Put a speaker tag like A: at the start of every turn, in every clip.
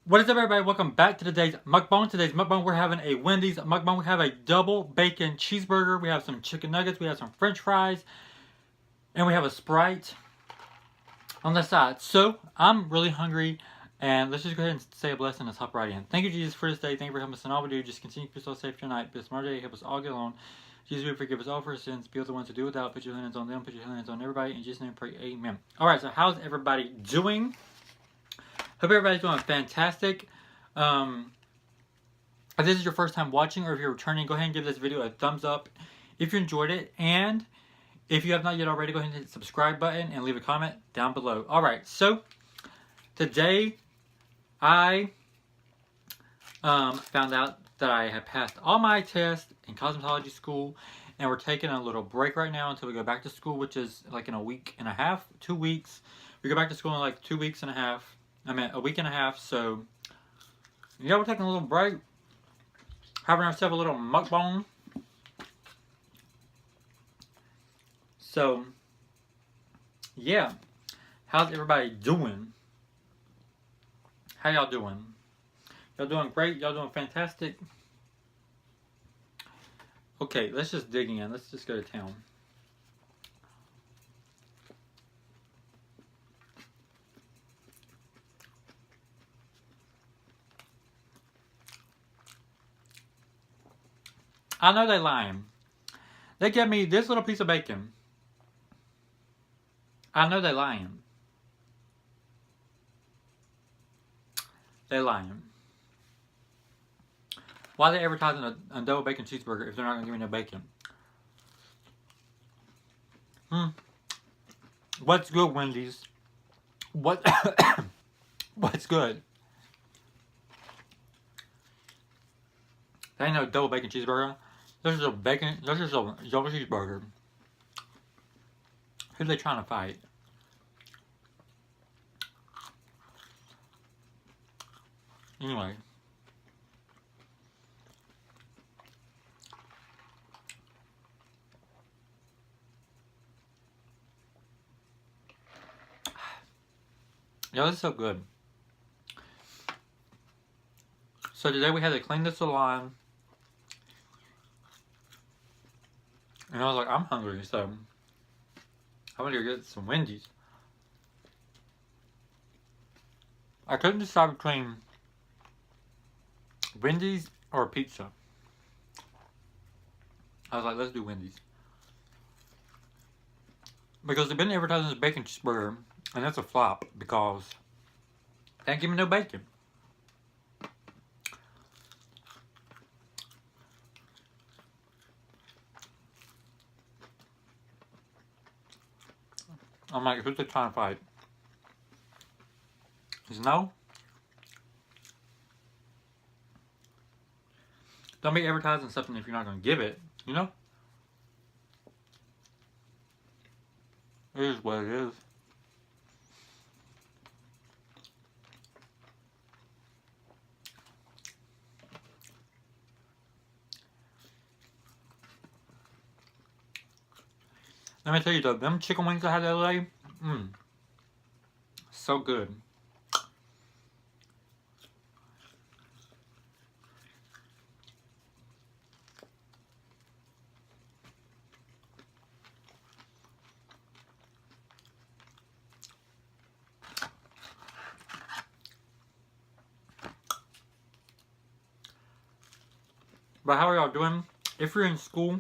A: What is up, everybody? Welcome back to today's mukbang. Today's mukbang, we're having a Wendy's mukbang. We have a double bacon cheeseburger. We have some chicken nuggets. We have some french fries. And we have a Sprite on the side. So, I'm really hungry. And let's just go ahead and say a blessing. Let's hop right in. Thank you, Jesus, for this day. Thank you for helping us in all we do. Just continue to keep us all safe tonight. This smart day, help us all get along. Jesus, we forgive us all for our sins. Be with the ones to do without. Put your hands on them. Put your hands on everybody. In Jesus' name, pray. Amen. Alright, so how's everybody doing? Hope everybody's doing fantastic. If this is your first time watching or if you're returning, go ahead and give this video a thumbs up if you enjoyed it. And if you have not yet already, go ahead and hit the subscribe button and leave a comment down below. Alright, so today I found out that I have passed all my tests in cosmetology school. And we're taking a little break right now until we go back to school, which is like in a week and a half, 2 weeks. We go back to school in like 2 weeks and a half. A week and a half, so yeah, we're taking a little break, having ourselves a little mukbang. So, yeah, how's everybody doing? How y'all doing? Y'all doing great? Y'all doing fantastic? Okay, let's just dig in. Let's just go to town. I know they lying. They gave me this little piece of bacon. I know they lying. They lying. Why are they advertising a double bacon cheeseburger if they're not going to give me no bacon? What's good, Wendy's? What's good? They ain't no double bacon cheeseburger. This is a bacon. This is a double cheeseburger. Who are they trying to fight? Anyway. Yo, this is so good. So today we had to clean the salon. And I was like, I'm hungry, so I'm gonna go get some Wendy's. I couldn't decide between Wendy's or pizza. I was like, let's do Wendy's. Because they've been advertising this bacon cheeseburger, and that's a flop because they ain't give me no bacon. I'm like, who's they trying to fight? Is no? Don't be advertising something if you're not going to give it, you know? It is what it is. Let me tell you though, them chicken wings I had the other day, so good. But how are y'all doing? If you're in school,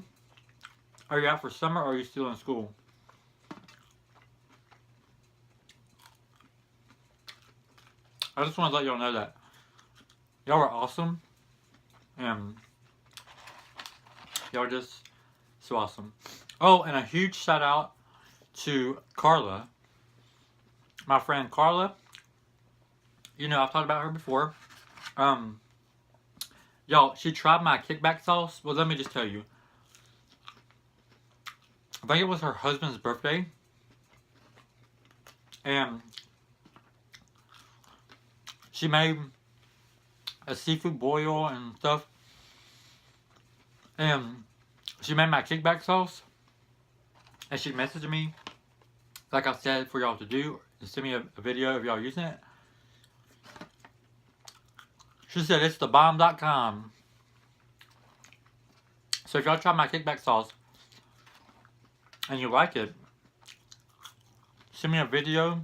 A: are you out for summer or are you still in school? I just want to let y'all know that y'all are awesome. And y'all are just so awesome. Oh, and a huge shout out to Carla. My friend Carla. You know, I've talked about her before. Y'all, she tried my kickback sauce. Well, let me just tell you. I think it was her husband's birthday. And she made a seafood boil and stuff. And she made my kickback sauce. And she messaged me, like I said, for y'all to do. And send me a video of y'all using it. She said it's thebomb.com. So if y'all try my kickback sauce and you like it, send me a video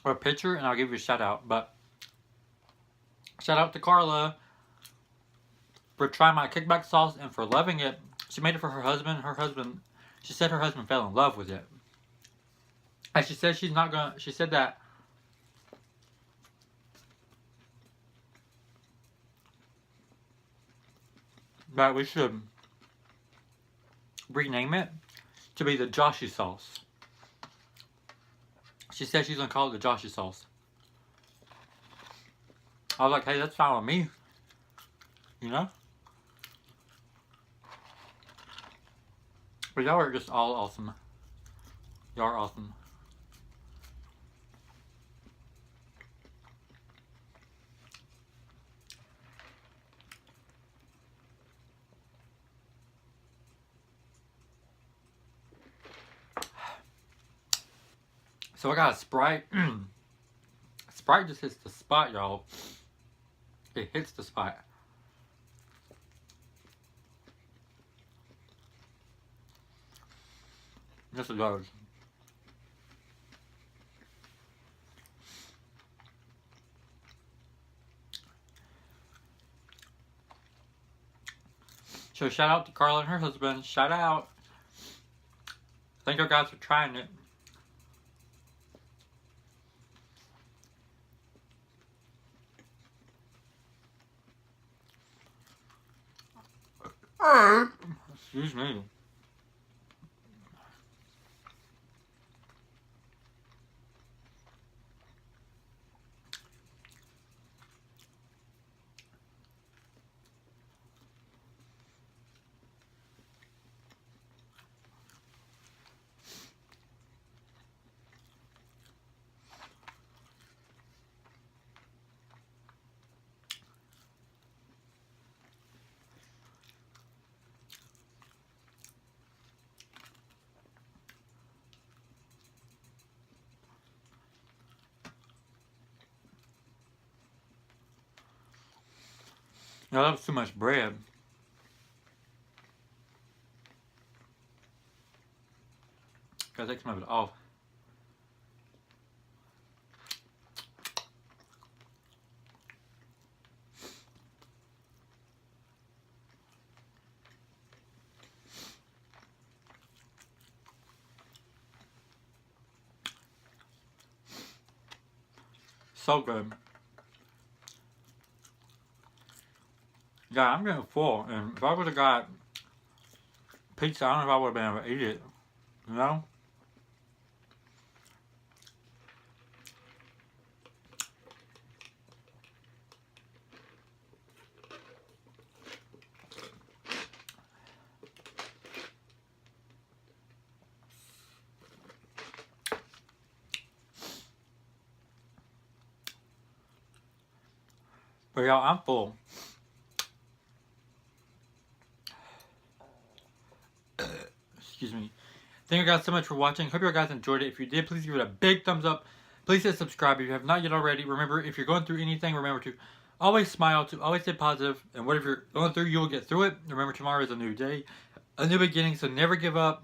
A: or a picture and I'll give you a shout out. But shout out to Carla for trying my kickback sauce and for loving it. She made it for her husband. She said her husband fell in love with it. And she said she's not gonna, she said that we should rename it to be the Joshy sauce. She said she's gonna call it the Joshy sauce. I was like, hey, that's fine with me. You know? But y'all are just all awesome. Y'all are awesome. So I got a Sprite. Sprite just hits the spot, y'all. It hits the spot. Yes, it does. So shout out to Carla and her husband. Shout out. Thank you guys for trying it. Excuse me. No, that was too much bread. Gotta take some of it off. So good. Yeah, I'm getting full, and if I would have got pizza, I don't know if I would have been able to eat it. You know? But y'all, I'm full. Excuse me. Thank you guys so much for watching. Hope you guys enjoyed it. If you did, please give it a big thumbs up. Please hit subscribe if you have not yet already. Remember, if you're going through anything, remember to always smile, to always stay positive, and whatever you're going through, you will get through it. Remember, tomorrow is a new day, a new beginning, so never give up.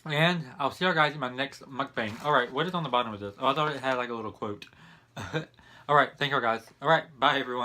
A: And I'll see you guys in my next mukbang. Alright, what is on the bottom of this? Oh, I thought it had like a little quote. Alright, thank you guys. Alright, bye everyone.